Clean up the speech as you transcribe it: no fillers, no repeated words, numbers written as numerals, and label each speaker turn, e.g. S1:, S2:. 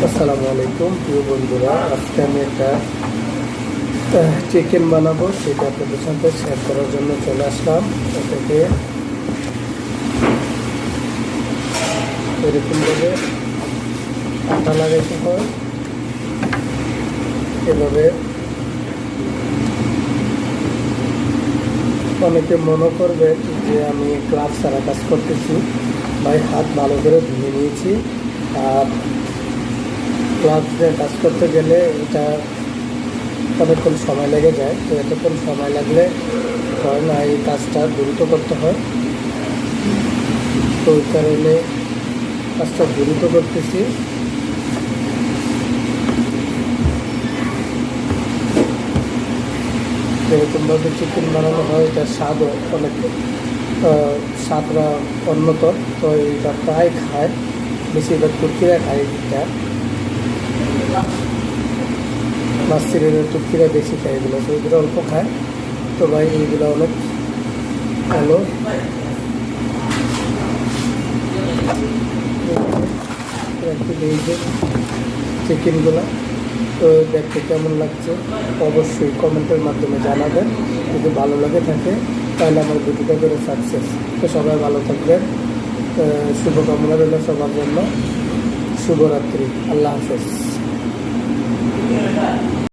S1: আসসালামু আলাইকুম প্রিয় বন্ধুরা, আজকে আমি একটা চিকেন বানাবো, সেটা আপনাদের সাথে শেয়ার করার জন্য চলে আসলাম। এটাকে এরকমভাবে আটা লাগাইতে হয়, এভাবে। অনেকে মনে করবেন যে আমি গ্লাভ ছাড়া কাজ করতেছি। ভাই, হাত ভালো করে ধুয়ে নিয়েছি। আর গ্লাভস দিয়ে কাজ করতে গেলে এটা অনেকক্ষণ সময় লেগে যায়, তো এতক্ষণ সময় লাগলে হয় না, এই কাজটা দ্রুত করতে হয়। তো ওই কারণে কাজটা দ্রুত করতেছি। যেরকমভাবে চিকেন বানানো হয়, এটার স্বাদও অনেক স্বাদটা অন্যতম। তো এটা প্রায় খায়, বেশিরভাগ তুর্কিরা খায় এটা। মাসিরের তুর্কিরা বেশি খায় এগুলো, তো এগুলো অল্প খায়। তো ভাই, এইগুলো অনেক ভালো। এই যে চিকেনগুলো, তো দেখতে কেমন লাগছে অবশ্যই কমেন্টের মাধ্যমে জানাবেন। যদি ভালো লাগে থাকে তাহলে আমার ভিডিওটা করে সাকসেস। তো সবাই ভালো থাকবেন, শুভকামনা রইল সবার জন্য। শুভরাত্রি, আল্লাহ হাফেজ।